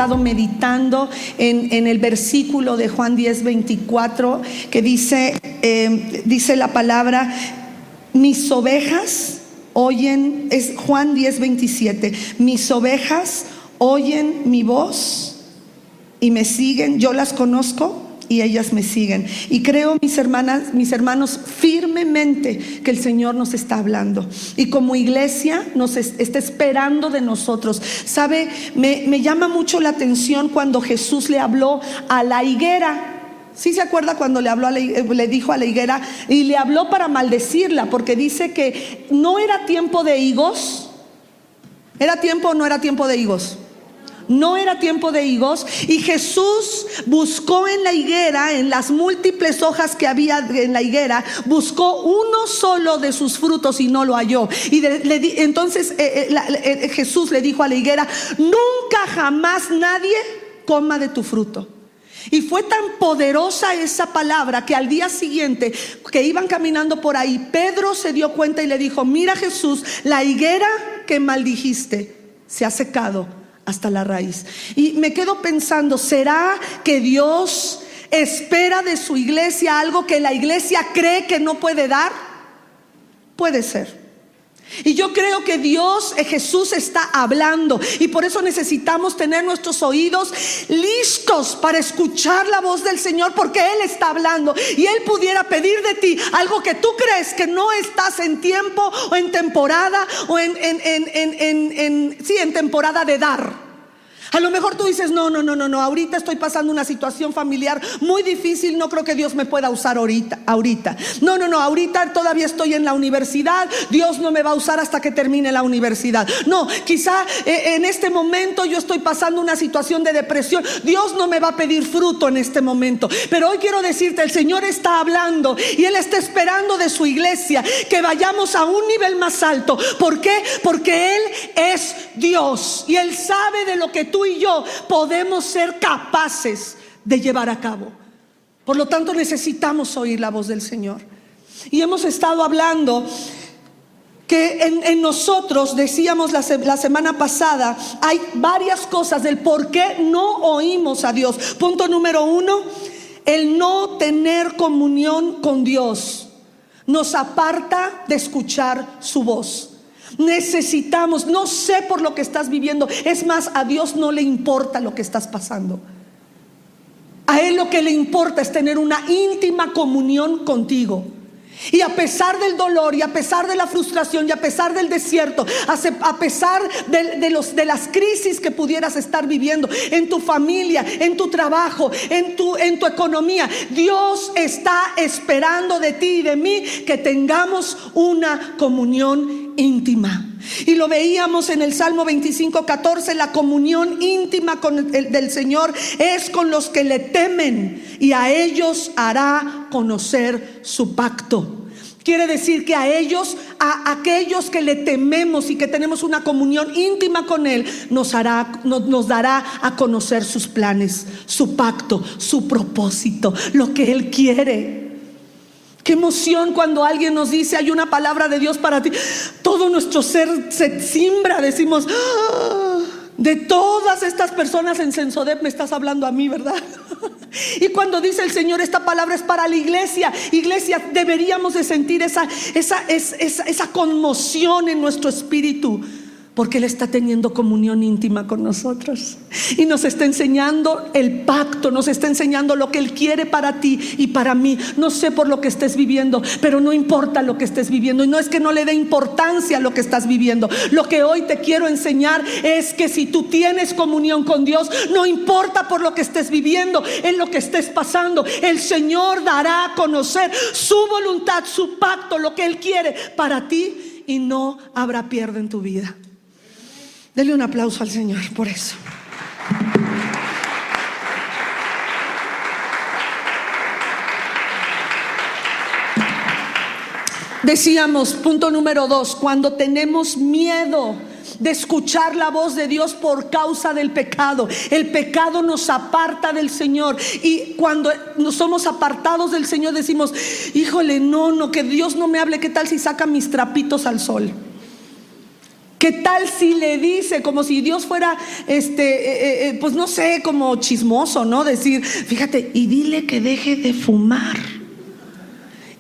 estado meditando en el versículo de Juan 10:24, que dice la palabra: mis ovejas oyen, es Juan 10:27, mis ovejas oyen mi voz y me siguen, yo las conozco y ellas me siguen. Y creo, mis hermanos, firmemente que el Señor nos está hablando, y como iglesia nos está esperando de nosotros. ¿Sabe? Me llama mucho la atención cuando Jesús le habló a la higuera. ¿Sí se acuerda cuando le dijo a la higuera, y le habló para maldecirla? Porque dice que no era tiempo de higos. ¿Era tiempo o no era tiempo de higos? No era tiempo de higos, y Jesús buscó en la higuera, en las múltiples hojas que había en la higuera, buscó uno solo de sus frutos y no lo halló. Y entonces Jesús le dijo a la higuera: nunca jamás nadie coma de tu fruto. Y fue tan poderosa esa palabra que al día siguiente que iban caminando por ahí, Pedro se dio cuenta y le dijo: mira, Jesús, la higuera que maldijiste se ha secado hasta la raíz. Y me quedo pensando, ¿será que Dios espera de su iglesia algo que la iglesia cree que no puede dar? Puede ser. Y yo creo que Jesús está hablando, y por eso necesitamos tener nuestros oídos listos para escuchar la voz del Señor, porque Él está hablando, y Él pudiera pedir de ti algo que tú crees que no estás en tiempo o en temporada, o en temporada de dar. A lo mejor tú dices: no, ahorita estoy pasando una situación familiar muy difícil, no creo que Dios me pueda usar ahorita. No, ahorita todavía estoy en la universidad, Dios no me va a usar hasta que termine la universidad. No, quizá en este momento yo estoy pasando una situación de depresión, Dios no me va a pedir fruto en este momento. Pero hoy quiero decirte, el Señor está hablando, y Él está esperando de su iglesia que vayamos a un nivel más alto. ¿Por qué? Porque Él es Dios, y Él sabe de lo que tú y yo podemos ser capaces de llevar a cabo. Por lo tanto, necesitamos oír la voz del Señor. Y hemos estado hablando que en nosotros, decíamos la semana pasada, hay varias cosas del por qué no oímos a Dios. Punto número 1: el no tener comunión con Dios nos aparta de escuchar su voz. Necesitamos, no sé por lo que estás viviendo, es más, a Dios no le importa lo que estás pasando. A Él lo que le importa es tener una íntima comunión contigo. Y a pesar del dolor, y a pesar de la frustración, y a pesar del desierto, a pesar de las crisis que pudieras estar viviendo en tu familia, en tu trabajo, en tu economía, Dios está esperando de ti y de mí que tengamos una comunión íntima. Y lo veíamos en el Salmo 25:14: la comunión íntima del Señor es con los que le temen, y a ellos hará conocer su pacto. Quiere decir que a aquellos que le tememos y que tenemos una comunión íntima con Él, nos dará a conocer sus planes, su pacto, su propósito, lo que Él quiere. Qué emoción cuando alguien nos dice: hay una palabra de Dios para ti. Todo nuestro ser se simbra, decimos: ¡ah! De todas estas personas en Sensodep me estás hablando a mí, ¿verdad? Y cuando dice el Señor: esta palabra es para la iglesia, deberíamos de sentir esa conmoción en nuestro espíritu, porque Él está teniendo comunión íntima con nosotros, y nos está enseñando el pacto, nos está enseñando lo que Él quiere para ti y para mí. No sé por lo que estés viviendo, pero no importa lo que estés viviendo, y no es que no le dé importancia a lo que estás viviendo. Lo que hoy te quiero enseñar es que si tú tienes comunión con Dios, no importa por lo que estés viviendo, en lo que estés pasando, el Señor dará a conocer su voluntad, su pacto, lo que Él quiere para ti, y no habrá pierde en tu vida. Dele un aplauso al Señor por eso. Decíamos, punto número 2, cuando tenemos miedo de escuchar la voz de Dios por causa del pecado. El pecado nos aparta del Señor, y cuando nos somos apartados del Señor decimos: híjole, no, que Dios no me hable. ¿Qué tal si saca mis trapitos al sol? ¿Qué tal si le dice, como si Dios fuera, pues no sé, como chismoso, ¿no? Decir, fíjate, y dile que deje de fumar.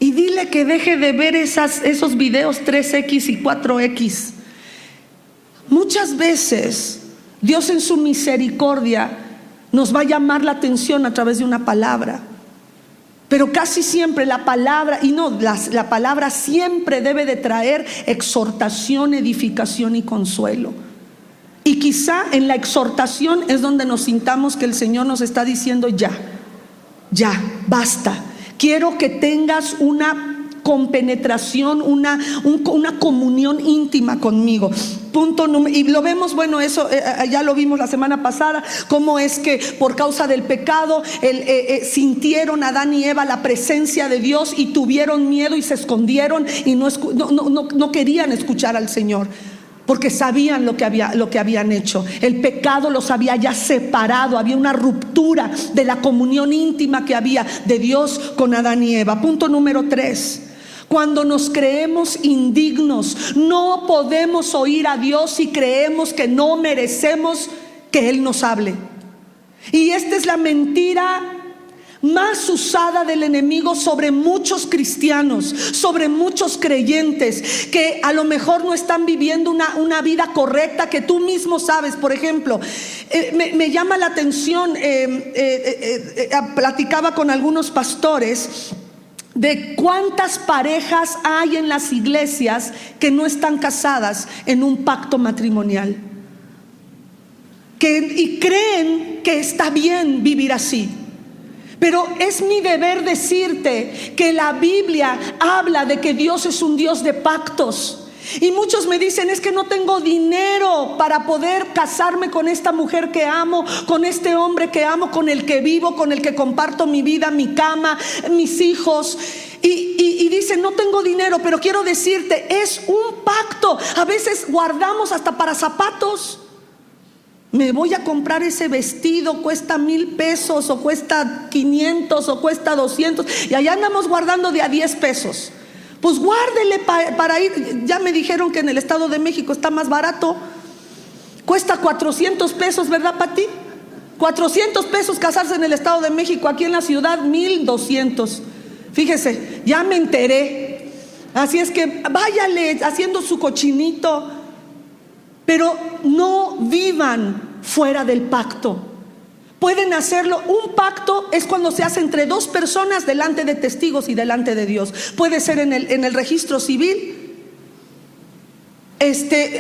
Y dile que deje de ver esos videos 3X y 4X. Muchas veces Dios en su misericordia nos va a llamar la atención a través de una palabra. Pero casi siempre la palabra, la palabra siempre debe de traer exhortación, edificación y consuelo. Y quizá en la exhortación es donde nos sintamos que el Señor nos está diciendo ya, basta. Quiero que tengas una compenetración, una comunión íntima conmigo. Y lo vemos, bueno, eso ya lo vimos la semana pasada, cómo es que por causa del pecado sintieron Adán y Eva la presencia de Dios y tuvieron miedo y se escondieron y no querían escuchar al Señor, porque sabían lo que habían hecho. El pecado los había ya separado, había una ruptura de la comunión íntima que había de Dios con Adán y Eva. Punto número 3. Cuando nos creemos indignos, no podemos oír a Dios si creemos que no merecemos que Él nos hable. Y esta es la mentira más usada del enemigo sobre muchos cristianos, sobre muchos creyentes que a lo mejor no están viviendo una vida correcta, que tú mismo sabes. Por ejemplo, me llama la atención, platicaba con algunos pastores de cuántas parejas hay en las iglesias que no están casadas en un pacto matrimonial, y creen que está bien vivir así. Pero es mi deber decirte que la Biblia habla de que Dios es un Dios de pactos. Y muchos me dicen, es que no tengo dinero para poder casarme con esta mujer que amo, con este hombre que amo, con el que vivo, con el que comparto mi vida, mi cama, mis hijos. Y dicen, no tengo dinero, pero quiero decirte, es un pacto. A veces guardamos hasta para zapatos. Me voy a comprar ese vestido, cuesta 1,000 pesos, o cuesta 500, o cuesta 200, y allá andamos guardando de a 10 pesos. Pues guárdele para ir. Ya me dijeron que en el Estado de México está más barato. Cuesta 400 pesos, ¿verdad, Pati? 400 pesos casarse en el Estado de México. Aquí en la ciudad 1,200. Fíjese, ya me enteré. Así es que váyale haciendo su cochinito, pero no vivan fuera del pacto. Pueden hacerlo. Un pacto es cuando se hace entre dos personas delante de testigos y delante de Dios. Puede ser en el registro civil.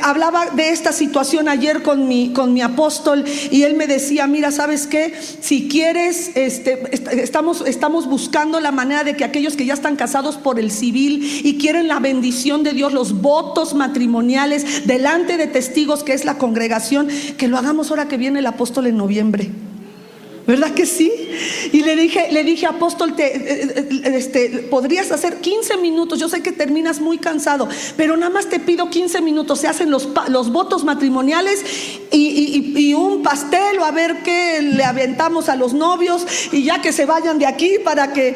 Hablaba de esta situación ayer con mi apóstol, y él me decía, mira, ¿sabes qué? Si quieres, estamos buscando la manera de que aquellos que ya están casados por el civil y quieren la bendición de Dios, los votos matrimoniales delante de testigos, que es la congregación, que lo hagamos ahora que viene el apóstol en noviembre. ¿Verdad que sí? Y le dije, apóstol, podrías hacer 15 minutos. Yo sé que terminas muy cansado, pero nada más te pido 15 minutos. Se hacen los votos matrimoniales y un pastel, o a ver qué le aventamos a los novios, y ya que se vayan de aquí para que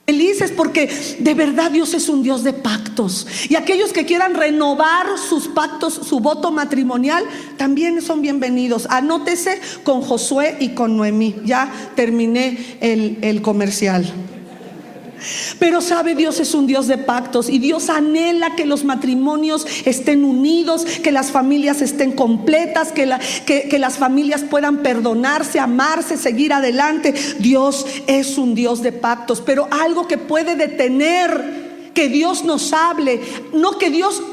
felices, porque de verdad Dios es un Dios de pactos. Y aquellos que quieran renovar sus pactos, su voto matrimonial, también son bienvenidos. Anótese con Josué y con Noemí. Ya terminé el comercial. Pero sabe, Dios es un Dios de pactos, y Dios anhela que los matrimonios estén unidos, que las familias estén completas, que las familias puedan perdonarse, amarse, seguir adelante. Dios es un Dios de pactos. Pero algo que puede detener que Dios nos hable, no que Dios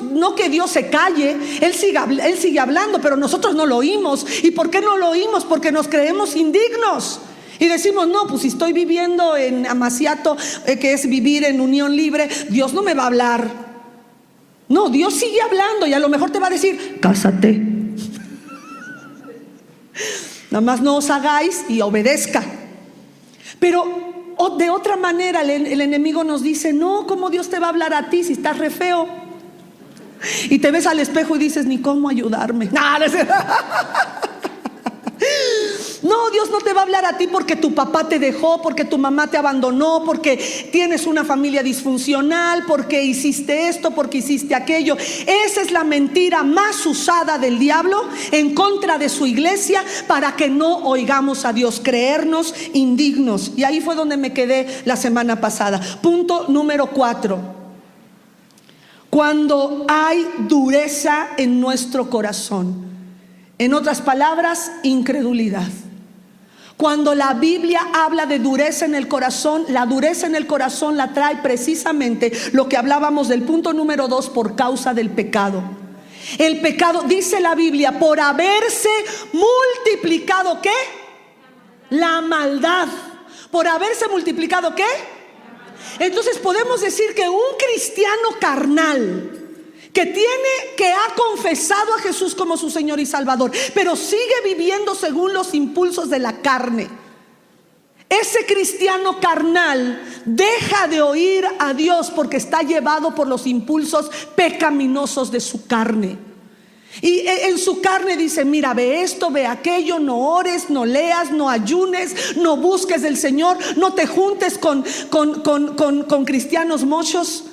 se calle. Él sigue hablando, pero nosotros no lo oímos. ¿Y por qué no lo oímos? Porque nos creemos indignos. Y decimos, no, pues si estoy viviendo en Amaciato, que es vivir en unión libre, Dios no me va a hablar. No, Dios sigue hablando, y a lo mejor te va a decir, cásate. Nada más no os hagáis y obedezca. Pero de otra manera el enemigo nos dice, no, ¿cómo Dios te va a hablar a ti si estás re feo? Y te ves al espejo y dices, ni cómo ayudarme. No, Dios no te va a hablar a ti porque tu papá te dejó, porque tu mamá te abandonó, porque tienes una familia disfuncional, porque hiciste esto, porque hiciste aquello. Esa es la mentira más usada del diablo en contra de su iglesia para que no oigamos a Dios, creernos indignos. Y ahí fue donde me quedé la semana pasada. Punto número 4. Cuando hay dureza en nuestro corazón. En otras palabras, incredulidad. Cuando la Biblia habla de dureza en el corazón, la dureza en el corazón la trae precisamente lo que hablábamos del punto número 2, por causa del pecado. El pecado, dice la Biblia, por haberse multiplicado, ¿qué? La maldad. Por haberse multiplicado, ¿qué? Entonces podemos decir que un cristiano carnal que ha confesado a Jesús como su Señor y Salvador, pero sigue viviendo según los impulsos de la carne, ese cristiano carnal deja de oír a Dios porque está llevado por los impulsos pecaminosos de su carne. Y en su carne dice: mira, ve esto, ve aquello, no ores, no leas, no ayunes, no busques del Señor, no te juntes con cristianos mochos.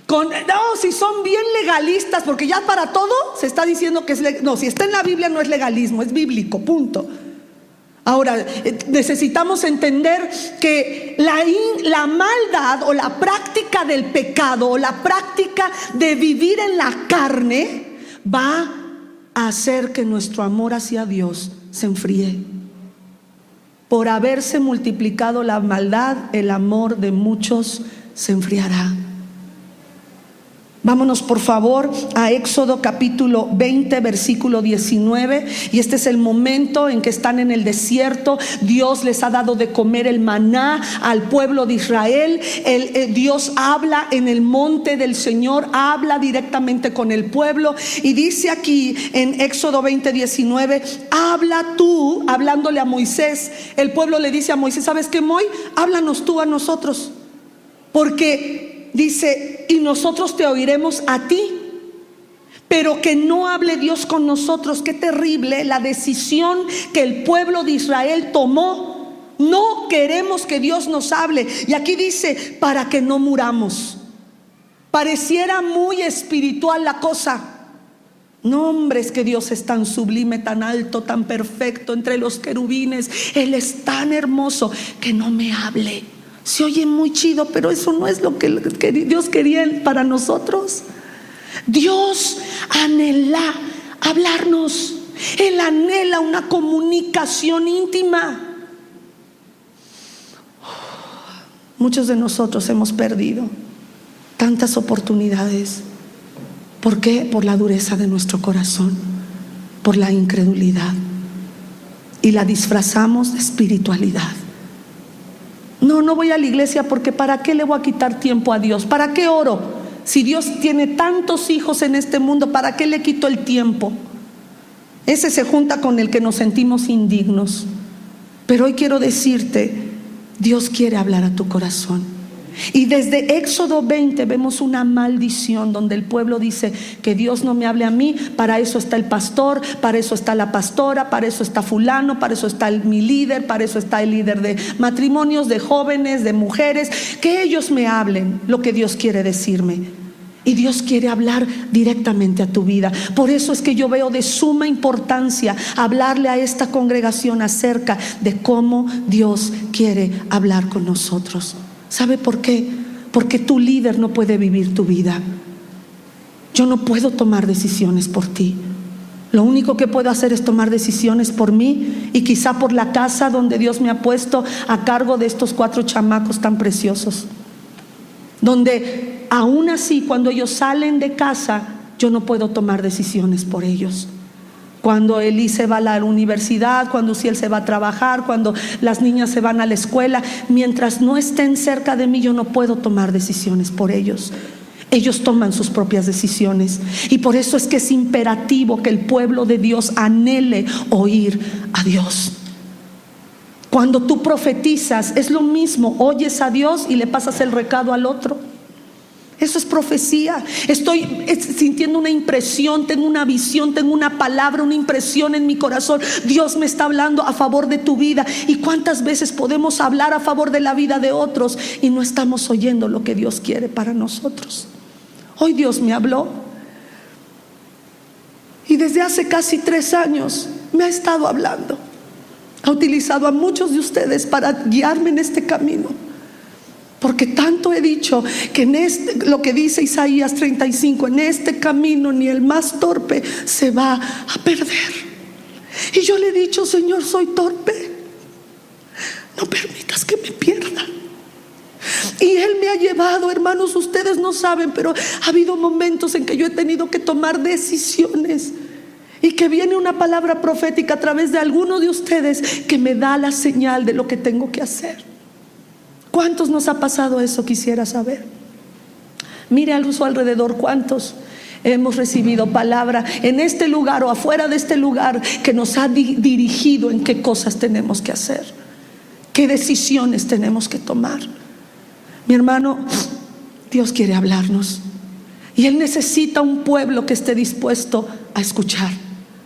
No, si son bien legalistas, porque ya para todo se está diciendo que es no, si está en la Biblia no es legalismo, es bíblico, punto. Ahora, necesitamos entender que la maldad o la práctica del pecado o la práctica de vivir en la carne va a hacer que nuestro amor hacia Dios se enfríe. Por haberse multiplicado la maldad, el amor de muchos se enfriará. Vámonos por favor a Éxodo capítulo 20, versículo 19. Y este es el momento en que están en el desierto. Dios les ha dado de comer el maná al pueblo de Israel. Dios habla en el monte del Señor, habla directamente con el pueblo. Y dice aquí en Éxodo 20, 19: habla tú, hablándole a Moisés. El pueblo le dice a Moisés: ¿sabes qué, Moy? Háblanos tú a nosotros, porque dice: y nosotros te oiremos a ti, pero que no hable Dios con nosotros. Qué terrible la decisión que el pueblo de Israel tomó. No queremos que Dios nos hable. Y aquí dice: para que no muramos. Pareciera muy espiritual la cosa. No, hombre, es que Dios es tan sublime, tan alto, tan perfecto entre los querubines. Él es tan hermoso, que no me hable. Se oye muy chido, pero eso no es lo que Dios quería para nosotros. Dios anhela hablarnos. Él anhela una comunicación íntima. Muchos de nosotros hemos perdido tantas oportunidades. ¿Por qué? Por la dureza de nuestro corazón, por la incredulidad, y la disfrazamos de espiritualidad. No voy a la iglesia porque ¿para qué le voy a quitar tiempo a Dios? ¿Para qué oro? Si Dios tiene tantos hijos en este mundo, ¿para qué le quito el tiempo? Ese se junta con el que nos sentimos indignos. Pero hoy quiero decirte: Dios quiere hablar a tu corazón. Y desde Éxodo 20 vemos una maldición donde el pueblo dice: que Dios no me hable a mí. Para eso está el pastor, para eso está la pastora, para eso está fulano, para eso está mi líder, para eso está el líder de matrimonios, de jóvenes, de mujeres. Que ellos me hablen lo que Dios quiere decirme. Y Dios quiere hablar directamente a tu vida. Por eso es que yo veo de suma importancia hablarle a esta congregación acerca de cómo Dios quiere hablar con nosotros. ¿Sabe por qué? Porque tu líder no puede vivir tu vida. Yo no puedo tomar decisiones por ti. Lo único que puedo hacer es tomar decisiones por mí y quizá por la casa donde Dios me ha puesto a cargo de estos 4 chamacos tan preciosos. Donde aún así, cuando ellos salen de casa, yo no puedo tomar decisiones por ellos. Cuando Eli se va a la universidad, cuando si él se va a trabajar, cuando las niñas se van a la escuela, mientras no estén cerca de mí, yo no puedo tomar decisiones por ellos. Ellos toman sus propias decisiones. Y por eso es que es imperativo que el pueblo de Dios anhele oír a Dios. Cuando tú profetizas, es lo mismo: oyes a Dios y le pasas el recado al otro. Eso es profecía. Estoy sintiendo una impresión, tengo una visión, tengo una palabra, una impresión en mi corazón. Dios me está hablando a favor de tu vida. ¿Y cuántas veces podemos hablar a favor de la vida de otros y no estamos oyendo lo que Dios quiere para nosotros? Hoy Dios me habló y desde hace casi 3 años me ha estado hablando. Ha utilizado a muchos de ustedes para guiarme en este camino. Porque tanto he dicho que en lo que dice Isaías 35, en este camino ni el más torpe se va a perder. Y yo le he dicho: Señor, soy torpe, no permitas que me pierda. Y Él me ha llevado, hermanos, ustedes no saben, pero ha habido momentos en que yo he tenido que tomar decisiones y que viene una palabra profética a través de alguno de ustedes que me da la señal de lo que tengo que hacer. ¿Cuántos nos ha pasado eso? Quisiera saber. Mire a su alrededor, ¿cuántos hemos recibido palabra en este lugar o afuera de este lugar que nos ha dirigido en qué cosas tenemos que hacer, qué decisiones tenemos que tomar? Mi hermano, Dios quiere hablarnos y Él necesita un pueblo que esté dispuesto a escuchar,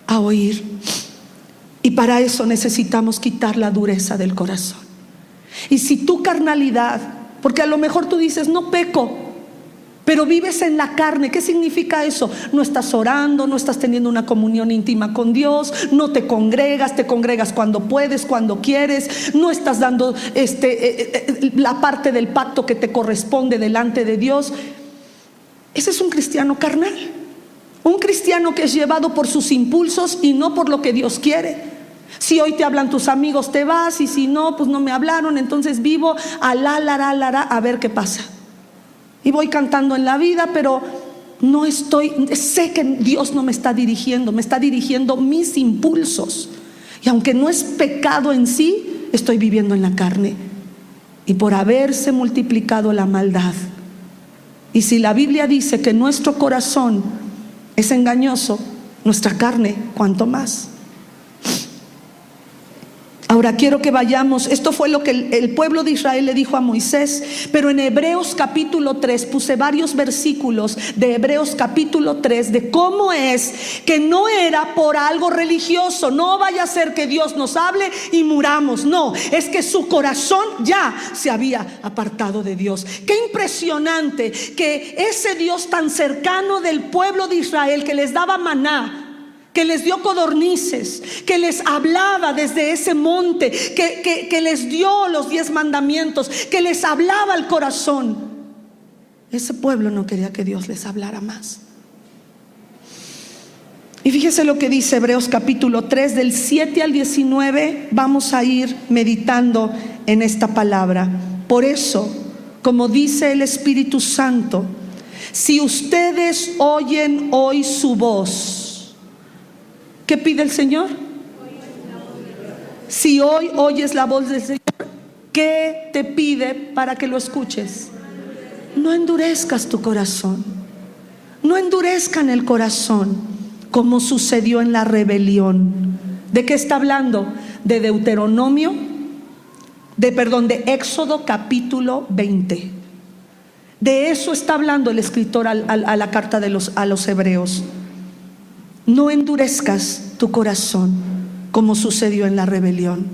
a oír. Y para eso necesitamos quitar la dureza del corazón. Y si tu carnalidad, porque a lo mejor tú dices: no peco, pero vives en la carne. ¿Qué significa eso? No estás orando, no estás teniendo una comunión íntima con Dios, no te congregas cuando puedes, cuando quieres, no estás dando la parte del pacto que te corresponde delante de Dios. Ese es un cristiano carnal, un cristiano que es llevado por sus impulsos y no por lo que Dios quiere. Si hoy te hablan tus amigos, te vas, y si no, pues no me hablaron, entonces vivo a ver qué pasa. Y voy cantando en la vida, pero sé que Dios no me está dirigiendo, me está dirigiendo mis impulsos. Y aunque no es pecado en sí, estoy viviendo en la carne. Y por haberse multiplicado la maldad. Y si la Biblia dice que nuestro corazón es engañoso, nuestra carne, ¿cuánto más? Ahora quiero que vayamos, esto fue lo que el pueblo de Israel le dijo a Moisés, pero en Hebreos capítulo 3, puse varios versículos de Hebreos capítulo 3, de cómo es que no era por algo religioso. No vaya a ser que Dios nos hable y muramos, no, es que su corazón ya se había apartado de Dios. Qué impresionante que ese Dios tan cercano del pueblo de Israel, que les daba maná, que les dio codornices, que les hablaba desde ese monte, que les dio los 10 mandamientos, que les hablaba al corazón. Ese pueblo no quería que Dios les hablara más. Y fíjese lo que dice Hebreos capítulo 3, del 7 al 19. Vamos a ir meditando en esta palabra. Por eso, como dice el Espíritu Santo, si ustedes oyen hoy su voz, ¿qué pide el Señor? Si hoy oyes la voz del Señor, ¿qué te pide para que lo escuches? No endurezcas tu corazón. No endurezcan el corazón como sucedió en la rebelión. ¿De qué está hablando? De Deuteronomio, de Éxodo capítulo 20. De eso está hablando el escritor a la carta a los hebreos. No endurezcas tu corazón como sucedió en la rebelión.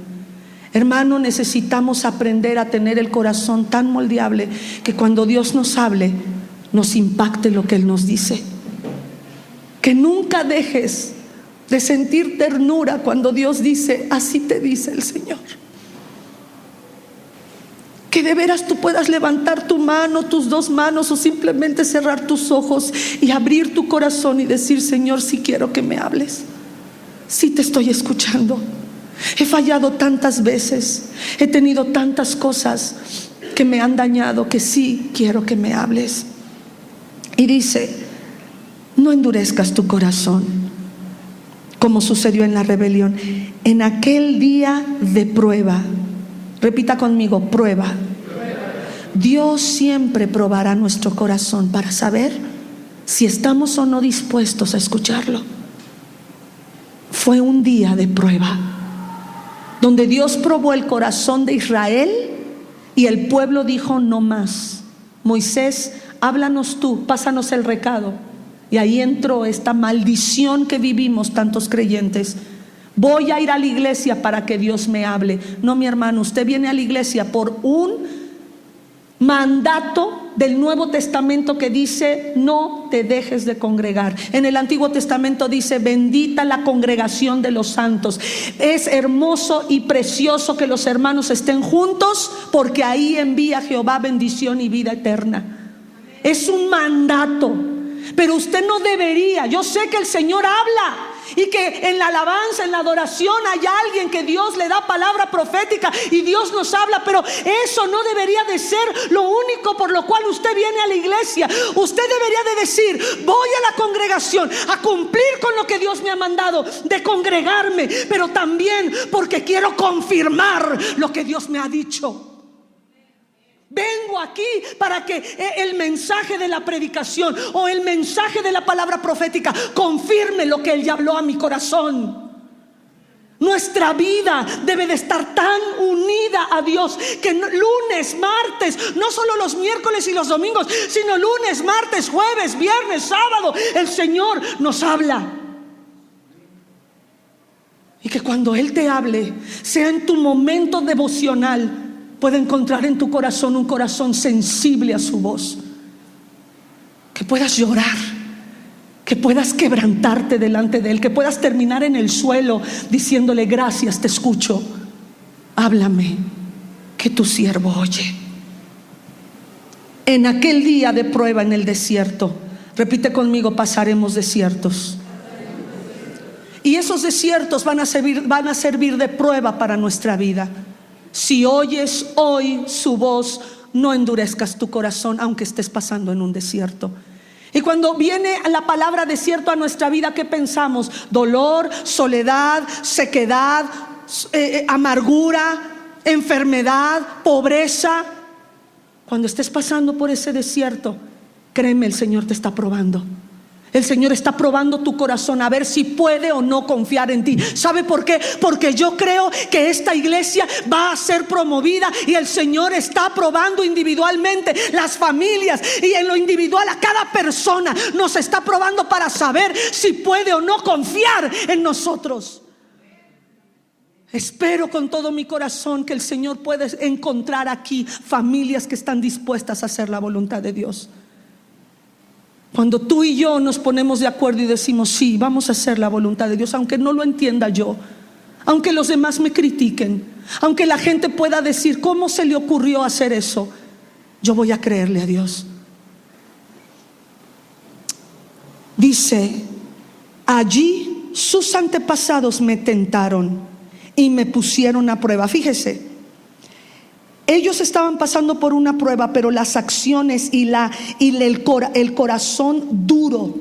Hermano, necesitamos aprender a tener el corazón tan moldeable que cuando Dios nos hable, nos impacte lo que Él nos dice. Que nunca dejes de sentir ternura cuando Dios dice: así te dice el Señor. Que de veras tú puedas levantar tu mano, tus 2 manos, o simplemente cerrar tus ojos y abrir tu corazón y decir: Señor, sí quiero que me hables, sí te estoy escuchando. He fallado tantas veces, he tenido tantas cosas que me han dañado, que sí quiero que me hables. Y dice: no endurezcas tu corazón como sucedió en la rebelión, en aquel día de prueba. Repita conmigo: prueba. Dios siempre probará nuestro corazón para saber si estamos o no dispuestos a escucharlo. Fue un día de prueba donde Dios probó el corazón de Israel y el pueblo dijo: no más. Moisés, háblanos tú, pásanos el recado. Y ahí entró esta maldición que vivimos tantos creyentes. Voy a ir a la iglesia para que Dios me hable. No, mi hermano, usted viene a la iglesia por un mandato del Nuevo Testamento que dice: no te dejes de congregar. En el Antiguo Testamento dice: bendita la congregación de los santos. Es hermoso y precioso que los hermanos estén juntos, porque ahí envía Jehová bendición y vida eterna. Es un mandato. Pero usted no debería. Yo sé que el Señor habla y que en la alabanza, en la adoración hay alguien que Dios le da palabra profética y Dios nos habla, pero eso no debería de ser lo único por lo cual usted viene a la iglesia. Usted debería de decir: voy a la congregación a cumplir con lo que Dios me ha mandado, de congregarme, pero también porque quiero confirmar lo que Dios me ha dicho. Vengo aquí para que el mensaje de la predicación o el mensaje de la palabra profética confirme lo que Él ya habló a mi corazón. Nuestra vida debe de estar tan unida a Dios que lunes, martes, no solo los miércoles y los domingos, sino lunes, martes, jueves, viernes, sábado, el Señor nos habla. Y que cuando Él te hable, sea en tu momento devocional, pueda encontrar en tu corazón un corazón sensible a su voz, que puedas llorar, que puedas quebrantarte delante de Él, que puedas terminar en el suelo diciéndole: gracias, te escucho, háblame, que tu siervo oye. En aquel día de prueba en el desierto, repite conmigo: pasaremos desiertos. Y esos desiertos van a servir de prueba para nuestra vida. Si oyes hoy su voz, no endurezcas tu corazón, aunque estés pasando en un desierto. Y cuando viene la palabra desierto a nuestra vida, ¿qué pensamos? Dolor, soledad, sequedad, amargura, enfermedad, pobreza. Cuando estés pasando por ese desierto, créeme, el Señor te está probando. El Señor está probando tu corazón a ver si puede o no confiar en ti. ¿Sabe por qué? Porque yo creo que esta iglesia va a ser promovida y el Señor está probando individualmente las familias, y en lo individual a cada persona nos está probando para saber si puede o no confiar en nosotros. Espero con todo mi corazón que el Señor pueda encontrar aquí familias que están dispuestas a hacer la voluntad de Dios. Cuando tú y yo nos ponemos de acuerdo y decimos: sí, vamos a hacer la voluntad de Dios, aunque no lo entienda yo, aunque los demás me critiquen, aunque la gente pueda decir: ¿cómo se le ocurrió hacer eso? Yo voy a creerle a Dios. Dice: allí sus antepasados me tentaron y me pusieron a prueba. Fíjese, ellos estaban pasando por una prueba, pero las acciones y el corazón duro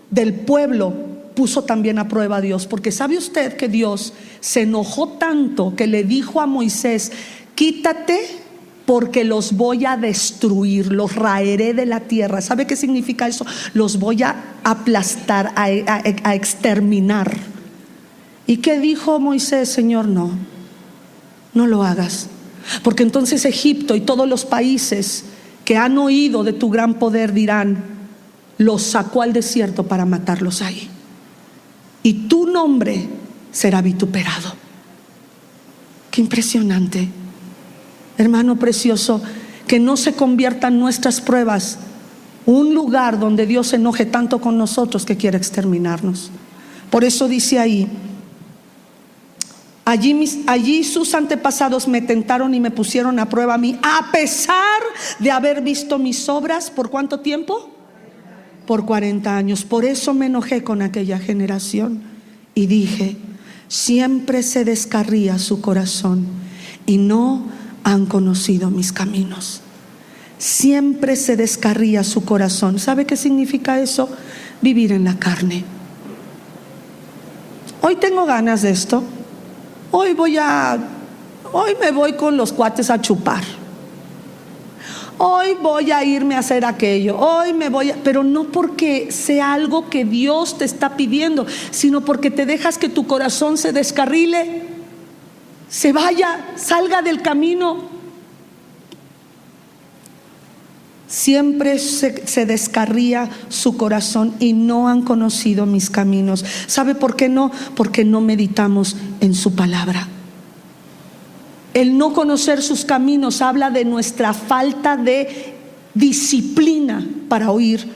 del pueblo puso también a prueba a Dios. Porque ¿sabe usted que Dios se enojó tanto que le dijo a Moisés: quítate, porque los voy a destruir, los raeré de la tierra? ¿Sabe qué significa eso? Los voy a aplastar, a exterminar. ¿Y qué dijo Moisés? Señor, no lo hagas. Porque entonces Egipto y todos los países que han oído de tu gran poder dirán: los sacó al desierto para matarlos ahí, y tu nombre será vituperado. Qué impresionante, hermano precioso, que no se conviertan nuestras pruebas un lugar donde Dios se enoje tanto con nosotros que quiere exterminarnos. Por eso dice ahí: allí sus antepasados me tentaron y me pusieron a prueba a mí, a pesar de haber visto mis obras. ¿Por cuánto tiempo? Por 40 años. Por eso me enojé con aquella generación y dije: siempre se descarría su corazón y no han conocido mis caminos. Siempre se descarría su corazón. ¿Sabe qué significa eso? Vivir en la carne. Hoy tengo ganas de esto. Hoy me voy con los cuates a chupar. Hoy voy a irme a hacer aquello. Pero no porque sea algo que Dios te está pidiendo, sino porque te dejas que tu corazón se descarrile, se vaya, salga del camino. Siempre se descarría su corazón y no han conocido mis caminos. ¿Sabe por qué no? Porque no meditamos en su palabra. El no conocer sus caminos habla de nuestra falta de disciplina para oír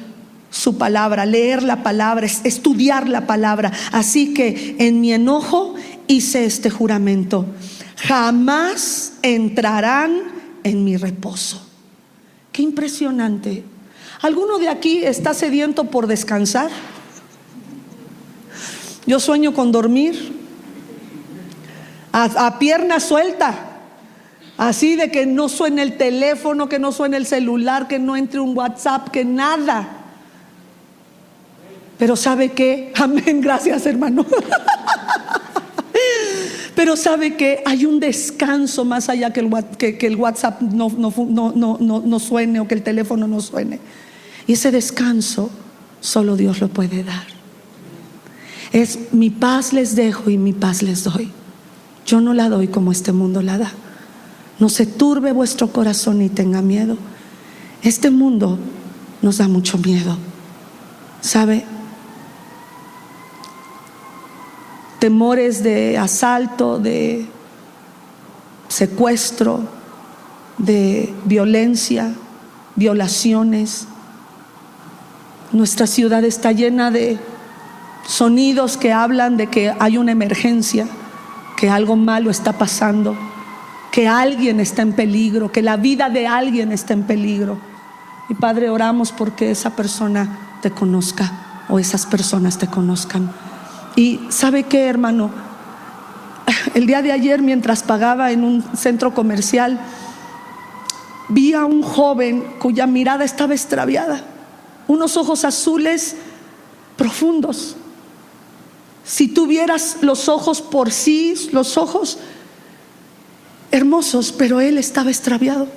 su palabra, leer la palabra, estudiar la palabra. Así que en mi enojo hice este juramento: jamás entrarán en mi reposo. Qué impresionante. ¿Alguno de aquí está sediento por descansar? Yo sueño con dormir a pierna suelta, así de que no suene el teléfono, que no suene el celular, que no entre un WhatsApp, que nada. Pero ¿sabe qué? Amén, gracias hermano. Pero ¿sabe qué? Hay un descanso más allá que el WhatsApp no suene, o que el teléfono no suene. Y ese descanso solo Dios lo puede dar. Es: mi paz les dejo y mi paz les doy. Yo no la doy como este mundo la da. No se turbe vuestro corazón ni tenga miedo. Este mundo nos da mucho miedo, ¿sabe? Temores de asalto, de secuestro, de violencia, violaciones. Nuestra ciudad está llena de sonidos que hablan de que hay una emergencia, que algo malo está pasando, que alguien está en peligro, que la vida de alguien está en peligro. Y Padre, oramos porque esa persona te conozca, o esas personas te conozcan. Y ¿sabe qué, hermano? El día de ayer, mientras pagaba en un centro comercial, vi a un joven cuya mirada estaba extraviada, unos ojos azules profundos. Si tuvieras los ojos por sí, los ojos hermosos, pero él estaba extraviado.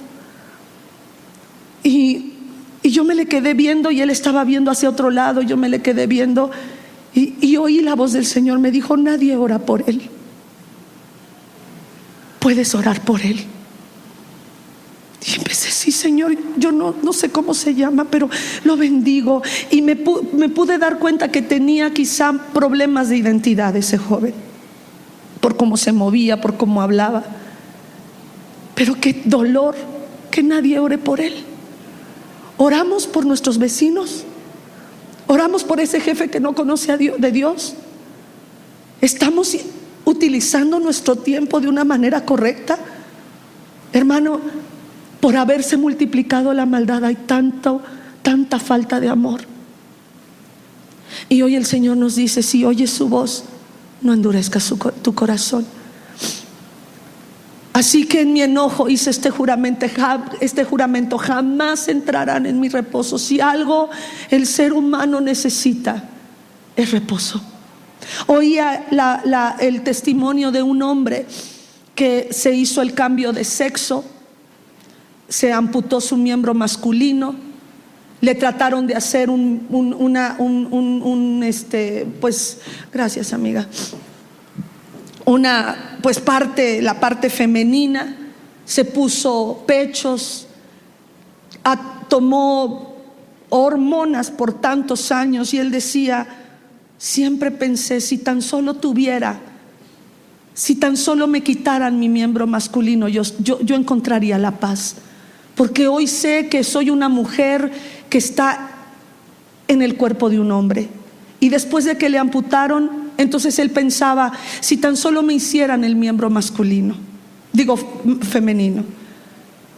Y yo me le quedé viendo, y él estaba viendo hacia otro lado. Yo me le quedé viendo, y oí la voz del Señor. Me dijo: nadie ora por él. ¿Puedes orar por él? Y empecé: sí, Señor, yo no sé cómo se llama, pero lo bendigo. Y me pude dar cuenta que tenía quizá problemas de identidad ese joven, por cómo se movía, por cómo hablaba. Pero qué dolor que nadie ore por él. Oramos por nuestros vecinos, oramos por ese jefe que no conoce de Dios. ¿Estamos utilizando nuestro tiempo de una manera correcta? Hermano, por haberse multiplicado la maldad hay tanta falta de amor. Y hoy el Señor nos dice: si oyes su voz, no endurezcas tu corazón. Así que en mi enojo hice este juramento: jamás entrarán en mi reposo. Si algo el ser humano necesita, es reposo. Oía el testimonio de un hombre que se hizo el cambio de sexo, se amputó su miembro masculino, le trataron de hacer pues, gracias amiga, la parte femenina, se puso pechos, tomó hormonas por tantos años, y él decía: siempre pensé, si tan solo me quitaran mi miembro masculino, yo encontraría la paz. Porque hoy sé que soy una mujer que está en el cuerpo de un hombre. Y después de que le amputaron, entonces él pensaba: si tan solo me hicieran el miembro femenino,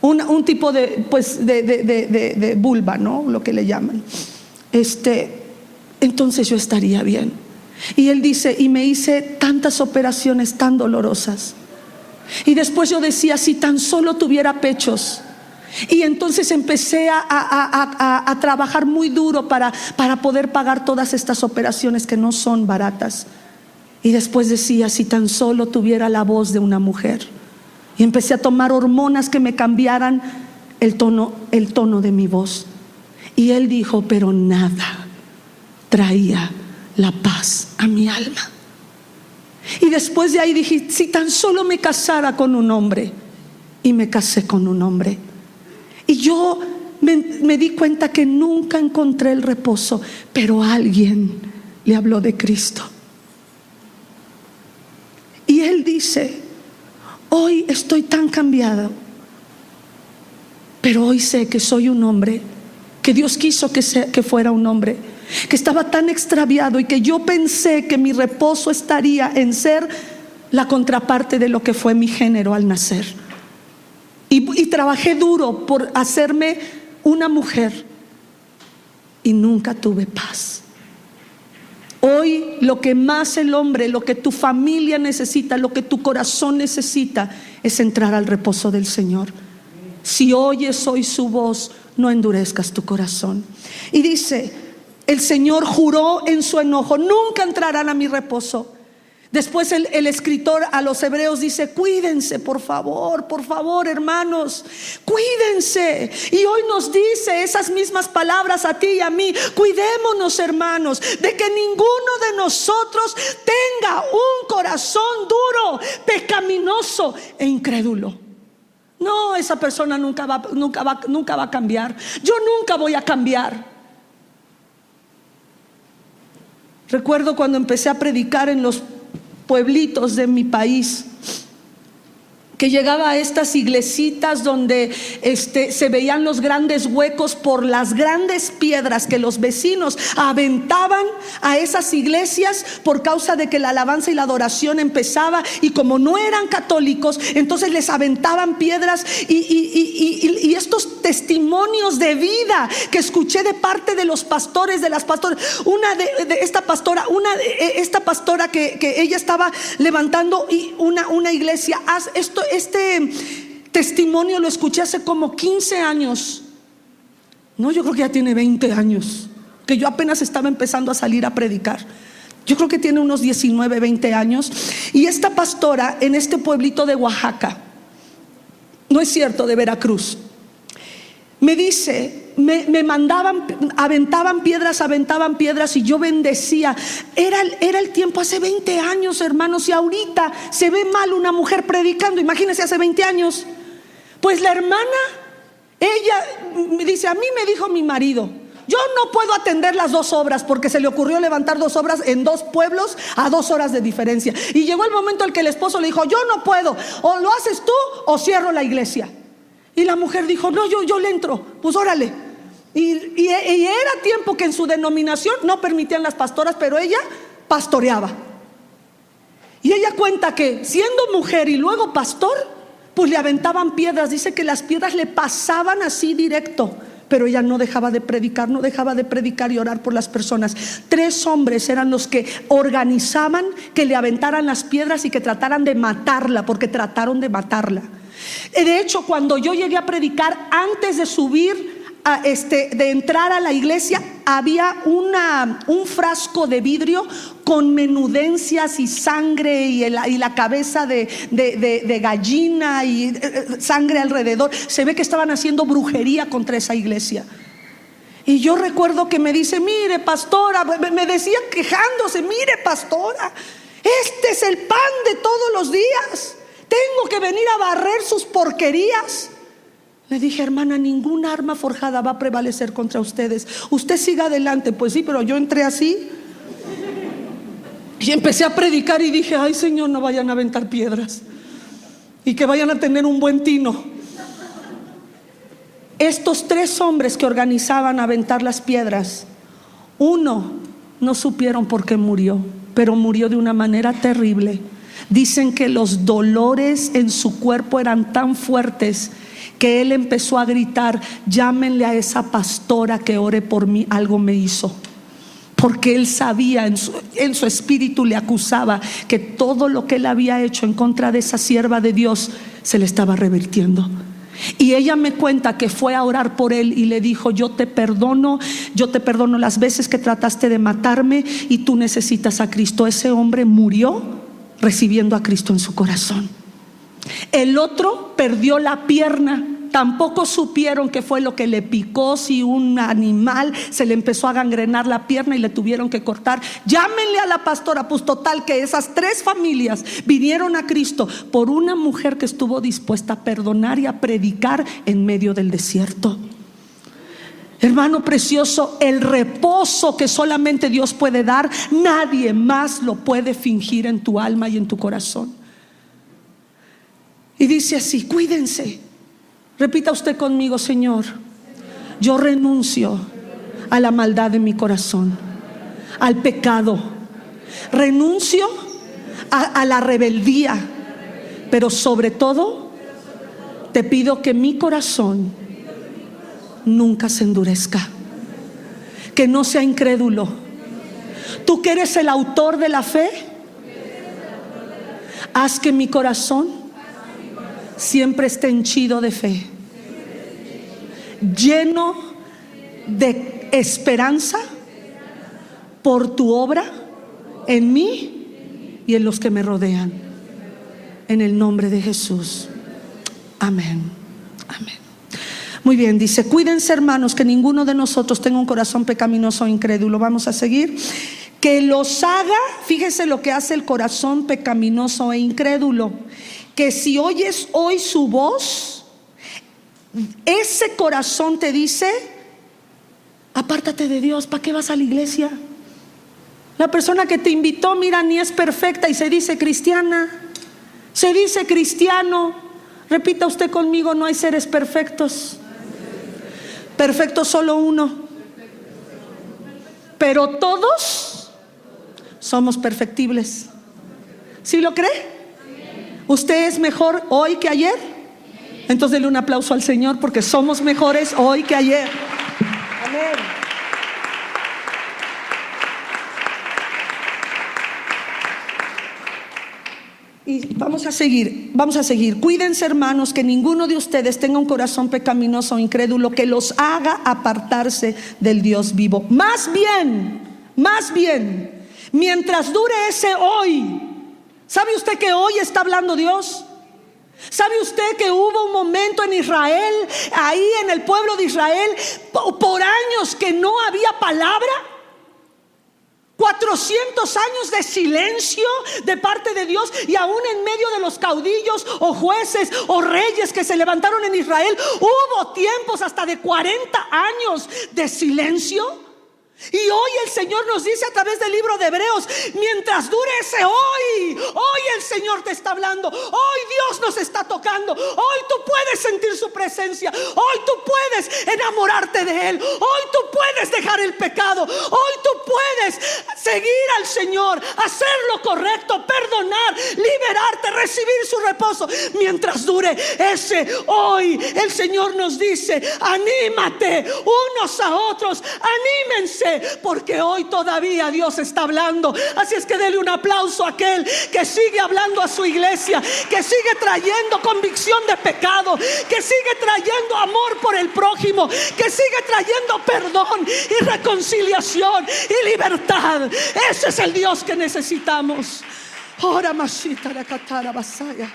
un tipo de vulva, ¿no? Lo que le llaman. Entonces yo estaría bien. Y él dice: y me hice tantas operaciones tan dolorosas. Y después yo decía: si tan solo tuviera pechos. Y entonces empecé a trabajar muy duro para poder pagar todas estas operaciones que no son baratas. Y después decía: si tan solo tuviera la voz de una mujer. Y empecé a tomar hormonas que me cambiaran el tono de mi voz. Y él dijo: pero nada traía la paz a mi alma. Y después de ahí dije: si tan solo me casara con un hombre. Y me casé con un hombre. Y yo me di cuenta que nunca encontré el reposo, pero alguien le habló de Cristo. Y él dice: hoy estoy tan cambiado, pero hoy sé que soy un hombre, que Dios quiso que fuera un hombre, que estaba tan extraviado y que yo pensé que mi reposo estaría en ser la contraparte de lo que fue mi género al nacer. Y trabajé duro por hacerme una mujer y nunca tuve paz. Hoy lo que más el hombre, lo que tu familia necesita, lo que tu corazón necesita, es entrar al reposo del Señor. Si oyes hoy su voz, no endurezcas tu corazón. Y dice: el Señor juró en su enojo: nunca entrarán a mi reposo. Después el escritor a los hebreos dice: cuídense, por favor, hermanos, cuídense. Y hoy nos dice esas mismas palabras a ti y a mí: cuidémonos, hermanos, de que ninguno de nosotros tenga un corazón duro, pecaminoso e incrédulo. No, esa persona nunca va a cambiar. Yo nunca voy a cambiar. Recuerdo cuando empecé a predicar en los pueblitos de mi país, que llegaba a estas iglesitas donde se veían los grandes huecos por las grandes piedras que los vecinos aventaban a esas iglesias por causa de que la alabanza y la adoración empezaba, y como no eran católicos, entonces les aventaban piedras. Y estos testimonios de vida que escuché de parte de los pastores, de las pastoras, esta pastora que ella estaba levantando una iglesia. Este testimonio lo escuché hace como 15 años. No, yo creo que ya tiene 20 años, que yo apenas estaba empezando a salir a predicar. Yo creo que tiene unos 19, 20 años. Y esta pastora en este pueblito de Oaxaca, no es cierto, de Veracruz, me dice, me mandaban, aventaban piedras y yo bendecía. Era el tiempo hace 20 años, hermanos, y ahorita se ve mal una mujer predicando. Imagínense hace 20 años. Pues la hermana, ella me dice: a mí me dijo mi marido, yo no puedo atender las 2 obras, porque se le ocurrió levantar 2 obras en 2 pueblos a 2 horas de diferencia. Y llegó el momento en que el esposo le dijo: yo no puedo, o lo haces tú o cierro la iglesia. Y la mujer dijo: no, yo le entro. Pues órale. Y era tiempo que en su denominación no permitían las pastoras, pero ella pastoreaba. Y ella cuenta que siendo mujer y luego pastor, pues le aventaban piedras. Dice que las piedras le pasaban así directo, pero ella no dejaba de predicar y orar por las personas. 3 hombres eran los que organizaban que le aventaran las piedras y que trataran de matarla, porque trataron de matarla. De hecho, cuando yo llegué a predicar, antes de subir de entrar a la iglesia, había un frasco de vidrio con menudencias y sangre y la cabeza de gallina y sangre alrededor. Se ve que estaban haciendo brujería contra esa iglesia. Y yo recuerdo que me dice: mire, pastora, me decía quejándose: mire, pastora, este es el pan de todos los días, tengo que venir a barrer sus porquerías. Le dije: hermana, ningún arma forjada va a prevalecer contra ustedes. Usted siga adelante. Pues sí, pero yo entré así y empecé a predicar y dije: ay, Señor, no vayan a aventar piedras y que vayan a tener un buen tino. Estos 3 hombres que organizaban aventar las piedras, uno no supieron por qué murió, pero murió de una manera terrible. Dicen que los dolores en su cuerpo eran tan fuertes que él empezó a gritar: llámenle a esa pastora que ore por mí, algo me hizo. Porque él sabía, en su espíritu le acusaba que todo lo que él había hecho en contra de esa sierva de Dios se le estaba revirtiendo. Y ella me cuenta que fue a orar por él y le dijo: yo te perdono las veces que trataste de matarme y tú necesitas a Cristo. Ese hombre murió recibiendo a Cristo en su corazón. El otro perdió la pierna. Tampoco supieron qué fue lo que le picó, si un animal se le empezó a gangrenar la pierna y le tuvieron que cortar. Llámenle a la pastora. Pues total que esas 3 familias vinieron a Cristo por una mujer que estuvo dispuesta a perdonar y a predicar en medio del desierto. Hermano precioso, el reposo que solamente Dios puede dar, nadie más lo puede fingir en tu alma y en tu corazón. Y dice así: cuídense. Repita usted conmigo: Señor, yo renuncio a la maldad de mi corazón, al pecado. Renuncio a la rebeldía. Pero sobre todo, te pido que mi corazón nunca se endurezca, que no sea incrédulo. Tú que eres el autor de la fe, haz que mi corazón siempre esté henchido de fe, lleno de esperanza por tu obra en mí y en los que me rodean. En el nombre de Jesús. Amén. Amén. Muy bien, dice: cuídense, hermanos, que ninguno de nosotros tenga un corazón pecaminoso o incrédulo. Vamos a seguir. Que los haga, fíjese lo que hace el corazón pecaminoso e incrédulo. Que si oyes hoy su voz, ese corazón te dice: apártate de Dios, ¿para qué vas a la iglesia? La persona que te invitó, mira, ni es perfecta y se dice cristiana, se dice cristiano. Repita usted conmigo: no hay seres perfectos. Perfecto solo uno. Pero todos somos perfectibles. ¿Sí lo cree? ¿Usted es mejor hoy que ayer? Entonces dele un aplauso al Señor, porque somos mejores hoy que ayer. Amén. Y vamos a seguir. Cuídense, hermanos, que ninguno de ustedes tenga un corazón pecaminoso o incrédulo que los haga apartarse del Dios vivo. Más bien, mientras dure ese hoy. ¿Sabe usted que hoy está hablando Dios? ¿Sabe usted que hubo un momento en Israel, ahí en el pueblo de Israel, por años que no había palabra? 400 años de silencio de parte de Dios, y aún en medio de los caudillos o jueces o reyes que se levantaron en Israel, hubo tiempos hasta de 40 años de silencio. Y hoy el Señor nos dice a través del libro de Hebreos: mientras dure ese hoy el Señor te está hablando. Hoy Dios nos está tocando. Hoy tú puedes sentir su presencia. Hoy tú puedes enamorarte de Él. Hoy tú puedes dejar el pecado. Hoy tú puedes seguir al Señor, hacer lo correcto, perdonar, liberarte, recibir su reposo. Mientras dure ese hoy, el Señor nos dice: anímate unos a otros, anímense, porque hoy todavía Dios está hablando. Así es que dele un aplauso a aquel que sigue hablando a su iglesia, que sigue trayendo convicción de pecado, que sigue trayendo amor por el prójimo, que sigue trayendo perdón y reconciliación y libertad. Ese es el Dios que necesitamos. Ora mashita la katara basaya.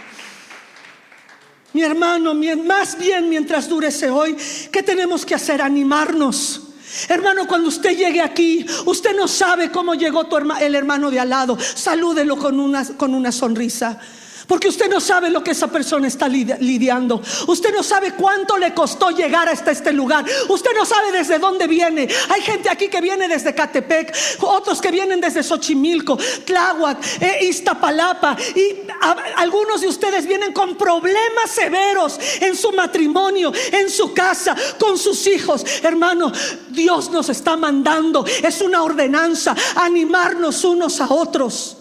Mi hermano, más bien mientras dure ese hoy, ¿qué tenemos que hacer? Animarnos. Hermano, cuando usted llegue aquí, usted no sabe cómo llegó el hermano de al lado. Salúdelo con una sonrisa, porque usted no sabe lo que esa persona está lidiando. Usted no sabe cuánto le costó llegar hasta este lugar. Usted no sabe desde dónde viene. Hay gente aquí que viene desde Catepec, otros que vienen desde Xochimilco, Tláhuac, Iztapalapa, y algunos de ustedes vienen con problemas severos en su matrimonio, en su casa, con sus hijos. Hermano, Dios nos está mandando, es una ordenanza, animarnos unos a otros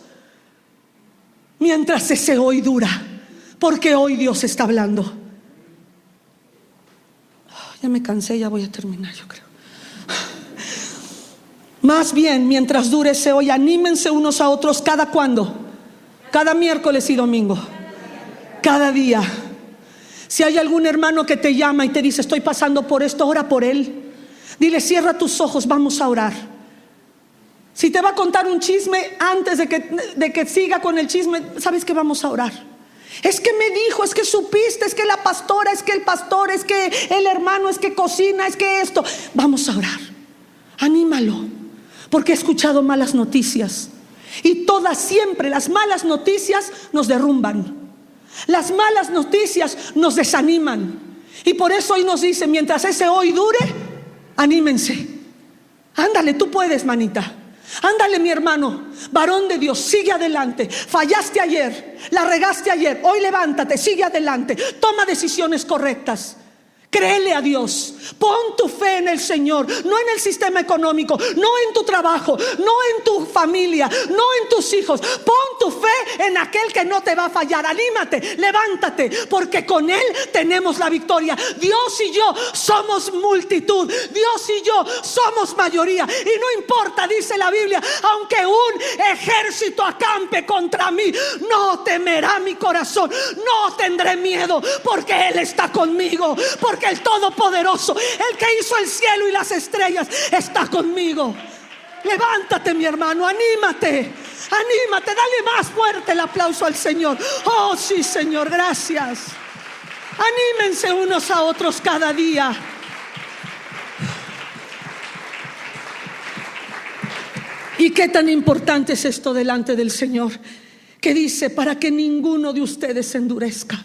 mientras ese hoy dura, porque hoy Dios está hablando. Ya me cansé, ya voy a terminar, yo creo. Más bien, mientras dure ese hoy, anímense unos a otros. ¿Cada cuándo? Cada miércoles y domingo. Cada día. Si hay algún hermano que te llama y te dice: estoy pasando por esto, ora por él. Dile: cierra tus ojos, vamos a orar. Si te va a contar un chisme, antes de que siga con el chisme, ¿sabes qué? Vamos a orar. Es que me dijo, es que supiste, es que la pastora, es que el pastor, es que el hermano, es que cocina, es que esto. Vamos a orar. Anímalo, porque he escuchado malas noticias. Y siempre las malas noticias nos derrumban. Las malas noticias nos desaniman. Y por eso hoy nos dice: mientras ese hoy dure, Anímense. Ándale, tú puedes, manita. Ándale, mi hermano, varón de Dios, sigue adelante. Fallaste ayer, la regaste ayer, hoy levántate, sigue adelante. Toma decisiones correctas. Créele a Dios, pon tu fe en el Señor, no en el sistema económico, no en tu trabajo, no en tu familia, no en tus hijos. Pon tu fe en aquel que no te va a fallar. Anímate, levántate, porque con Él tenemos la victoria. Dios y yo somos multitud, Dios y yo somos mayoría. Y no importa, dice la Biblia, aunque un ejército acampe contra mí, no temerá mi corazón, no tendré miedo, porque Él está conmigo, porque el Todopoderoso, el que hizo el cielo y las estrellas, está conmigo. Levántate, mi hermano, anímate, anímate, dale más fuerte el aplauso al Señor. Oh sí, Señor, gracias. Anímense unos a otros cada día. ¿Y qué tan importante es esto delante del Señor? Que dice, para que ninguno de ustedes se endurezca.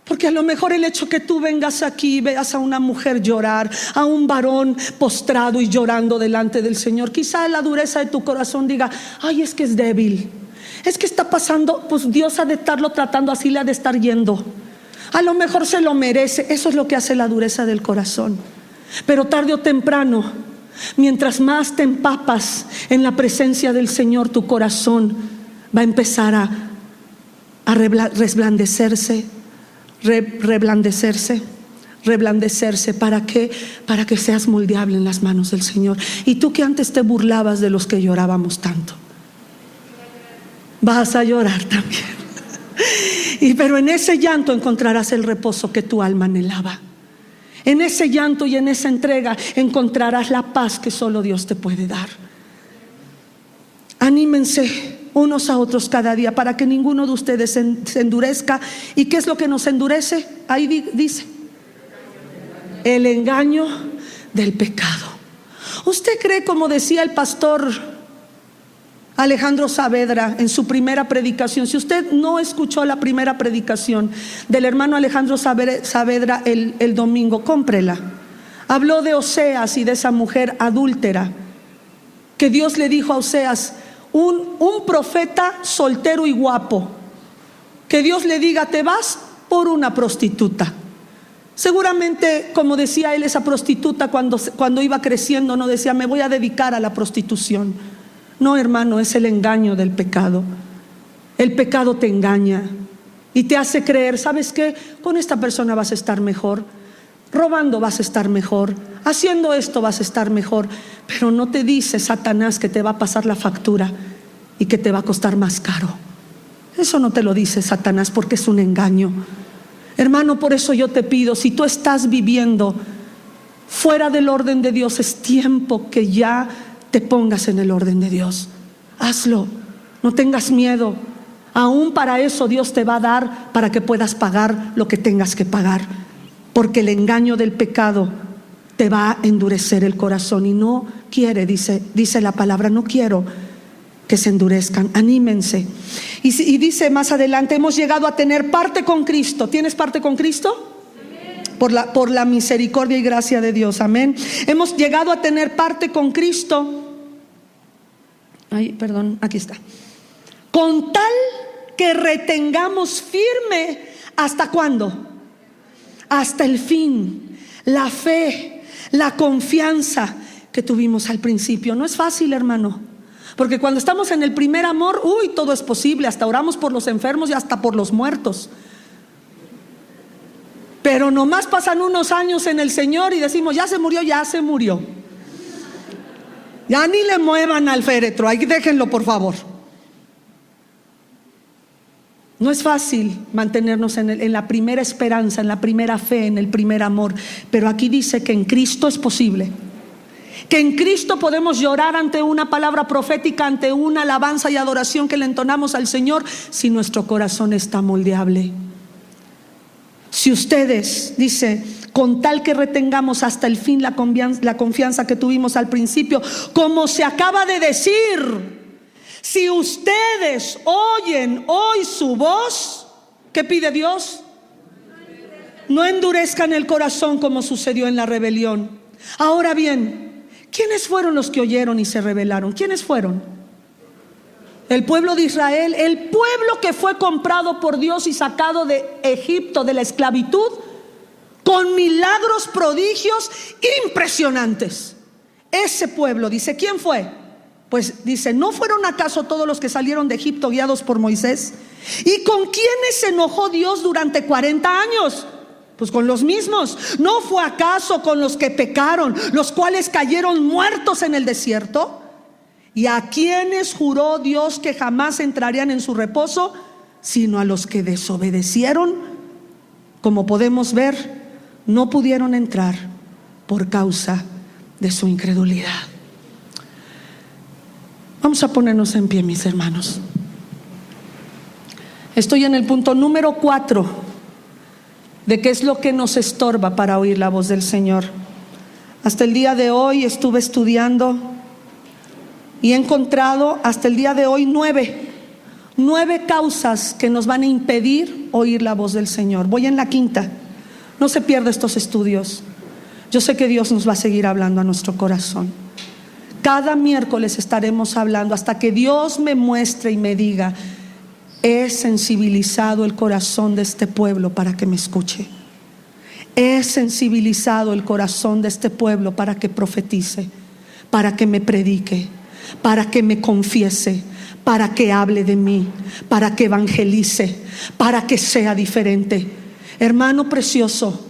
Porque a lo mejor el hecho que tú vengas aquí y veas a una mujer llorar, a un varón postrado y llorando delante del Señor, quizá la dureza de tu corazón diga, ay, es que es débil, es que está pasando, pues Dios ha de estarlo tratando así, le ha de estar yendo. A lo mejor se lo merece. Eso es lo que hace la dureza del corazón. Pero tarde o temprano, mientras más te empapas en la presencia del Señor, tu corazón va a empezar a reblandecerse. ¿Para qué? Para que seas moldeable en las manos del Señor. Y tú que antes te burlabas de los que llorábamos tanto, vas a llorar también. Pero en ese llanto encontrarás el reposo que tu alma anhelaba. En ese llanto y en esa entrega encontrarás la paz que solo Dios te puede dar. Anímense unos a otros cada día, para que ninguno de ustedes se endurezca. ¿Y qué es lo que nos endurece? Ahí dice, el engaño del pecado. ¿Usted cree, como decía el pastor Alejandro Saavedra en su primera predicación? Si usted no escuchó la primera predicación del hermano Alejandro Saavedra el domingo, cómprela. Habló de Oseas y de esa mujer adúltera, que Dios le dijo a Oseas, un profeta soltero y guapo, que Dios le diga, te vas por una prostituta. Seguramente, como decía él, esa prostituta cuando iba creciendo no decía, me voy a dedicar a la prostitución. No, hermano, es el engaño del pecado. El pecado te engaña y te hace creer, ¿sabes qué? Con esta persona vas a estar mejor, robando vas a estar mejor, haciendo esto vas a estar mejor. Pero no te dice Satanás que te va a pasar la factura y que te va a costar más caro. Eso no te lo dice Satanás, porque es un engaño. Hermano, por eso yo te pido, si tú estás viviendo fuera del orden de Dios, es tiempo que ya te pongas en el orden de Dios. Hazlo, no tengas miedo. Aún para eso Dios te va a dar, para que puedas pagar lo que tengas que pagar. Porque el engaño del pecado te va a endurecer el corazón, y no quiere, dice la palabra, no quiero que se endurezcan. Anímense. Y dice más adelante, hemos llegado a tener parte con Cristo. ¿Tienes parte con Cristo? Por la misericordia y gracia de Dios, amén. Hemos llegado a tener parte con Cristo. Ay, perdón, aquí está. Con tal que retengamos firme, ¿hasta cuándo? Hasta el fin, la fe, la confianza que tuvimos al principio. No es fácil, hermano, porque cuando estamos en el primer amor, todo es posible, hasta oramos por los enfermos y hasta por los muertos. Pero nomás pasan unos años en el Señor y decimos, ya se murió. Ya ni le muevan al féretro, ahí déjenlo, por favor. No es fácil mantenernos en la primera esperanza, en la primera fe, en el primer amor. Pero aquí dice que en Cristo es posible. Que en Cristo podemos llorar ante una palabra profética, ante una alabanza y adoración que le entonamos al Señor, si nuestro corazón está moldeable. Si ustedes, dice, con tal que retengamos hasta el fin la confianza que tuvimos al principio, como se acaba de decir, si ustedes oyen hoy su voz, ¿qué pide Dios? No endurezcan el corazón como sucedió en la rebelión. Ahora bien, ¿quiénes fueron los que oyeron y se rebelaron? ¿Quiénes fueron? El pueblo de Israel, el pueblo que fue comprado por Dios y sacado de Egipto, de la esclavitud, con milagros, prodigios impresionantes. Ese pueblo, dice, ¿quién fue? Pues dice, ¿no fueron acaso todos los que salieron de Egipto guiados por Moisés? ¿Y con quiénes se enojó Dios durante 40 años? Pues con los mismos. ¿No fue acaso con los que pecaron, los cuales cayeron muertos en el desierto? ¿Y a quienes juró Dios que jamás entrarían en su reposo? Sino a los que desobedecieron. Como podemos ver, no pudieron entrar por causa de su incredulidad. Vamos a ponernos en pie, mis hermanos. Estoy en el punto número 4 de qué es lo que nos estorba para oír la voz del Señor. Hasta el día de hoy estuve estudiando y he encontrado hasta el día de hoy 9 causas que nos van a impedir oír la voz del Señor. Voy en la 5ª. No se pierda estos estudios. Yo sé que Dios nos va a seguir hablando a nuestro corazón. Cada miércoles estaremos hablando hasta que Dios me muestre y me diga: he sensibilizado el corazón de este pueblo para que me escuche. He sensibilizado el corazón de este pueblo para que profetice, para que me predique, para que me confiese, para que hable de mí, para que evangelice, para que sea diferente. Hermano precioso,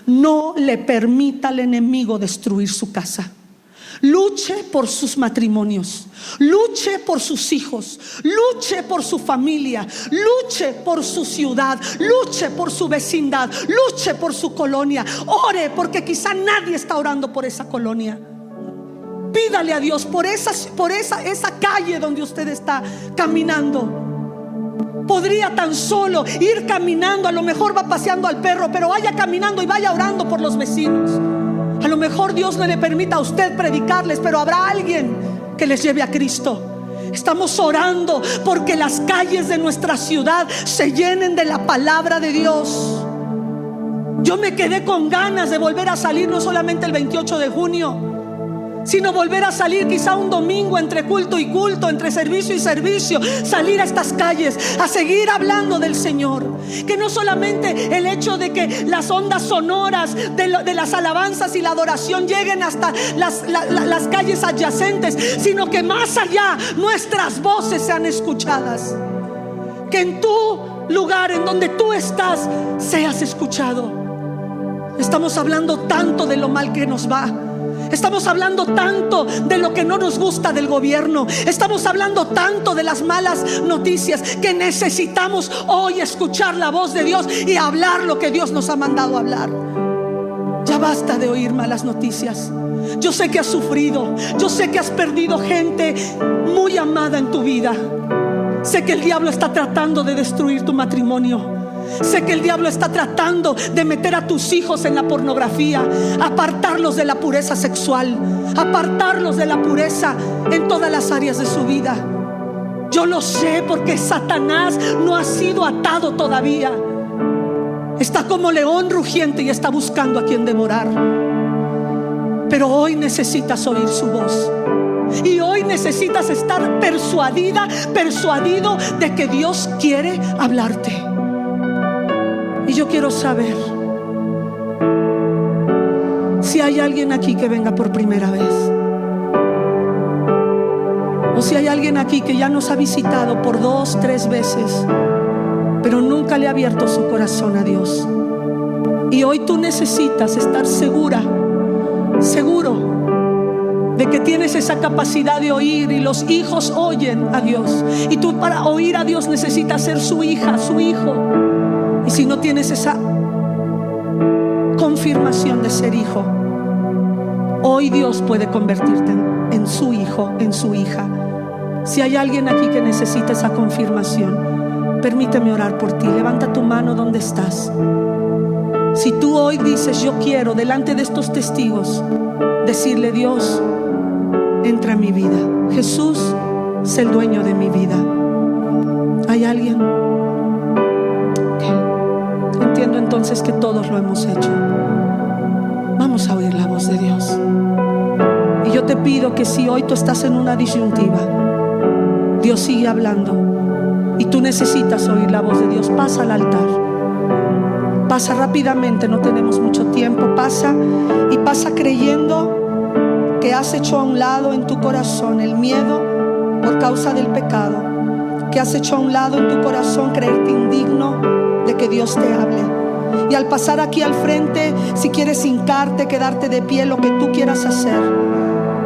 no le permita al enemigo destruir su casa. Luche por sus matrimonios, luche por sus hijos, luche por su familia, luche por su ciudad, luche por su vecindad, luche por su colonia. Ore, porque quizá nadie está orando por esa colonia. Pídale a Dios por esa calle donde usted está caminando. Podría tan solo ir caminando, a lo mejor va paseando al perro, pero vaya caminando y vaya orando por los vecinos. A lo mejor Dios no le permita a usted predicarles, pero habrá alguien que les lleve a Cristo. Estamos orando porque las calles de nuestra ciudad se llenen de la palabra de Dios. Yo me quedé con ganas de volver a salir, no solamente el 28 de junio, sino volver a salir quizá un domingo entre culto y culto, entre servicio y servicio, salir a estas calles a seguir hablando del Señor. Que no solamente el hecho de que las ondas sonoras de las alabanzas y la adoración lleguen hasta las calles adyacentes, sino que más allá nuestras voces sean escuchadas. Que en tu lugar, en donde tú estás, seas escuchado. Estamos hablando tanto de lo mal que nos va. Estamos hablando tanto de lo que no nos gusta del gobierno. Estamos hablando tanto de las malas noticias que necesitamos hoy escuchar la voz de Dios y hablar lo que Dios nos ha mandado hablar. Ya basta de oír malas noticias. Yo sé que has sufrido, yo sé que has perdido gente muy amada en tu vida. Sé que el diablo está tratando de destruir tu matrimonio. Sé que el diablo está tratando de meter a tus hijos en la pornografía, apartarlos de la pureza sexual, apartarlos de la pureza en todas las áreas de su vida. Yo lo sé porque Satanás no ha sido atado todavía. Está como león rugiente y está buscando a quien devorar. Pero hoy necesitas oír su voz. Y hoy necesitas estar persuadido de que Dios quiere hablarte. Y yo quiero saber si hay alguien aquí que venga por primera vez, o si hay alguien aquí que ya nos ha visitado por 2, 3 veces, pero nunca le ha abierto su corazón a Dios. Y hoy tú necesitas estar seguro de que tienes esa capacidad de oír, y los hijos oyen a Dios, y tú para oír a Dios necesitas ser su hija, su hijo. Y si no tienes esa confirmación de ser hijo, hoy Dios puede convertirte en su hijo, en su hija. Si hay alguien aquí que necesita esa confirmación, permíteme orar por ti. Levanta tu mano donde estás. Si tú hoy dices: yo quiero, delante de estos testigos, decirle: Dios, entra en mi vida. Jesús, sé el dueño de mi vida. ¿Hay alguien? Entiendo entonces que todos lo hemos hecho. Vamos vamos a oír la voz de Dios. Y yo te pido que si hoy tú estás en una disyuntiva, Dios sigue hablando y tú necesitas oír la voz de Dios, pasa al altar. Pasa rápidamente, no tenemos mucho tiempo. Pasa y pasa creyendo que has hecho a un lado en tu corazón el miedo por causa del pecado, que has hecho a un lado en tu corazón creerte indigno de que Dios te hable. Y al pasar aquí al frente, si quieres hincarte, quedarte de pie, lo que tú quieras hacer,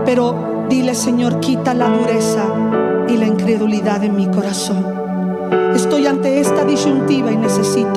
pero dile: Señor, quita la dureza y la incredulidad en mi corazón. Estoy ante esta disyuntiva y necesito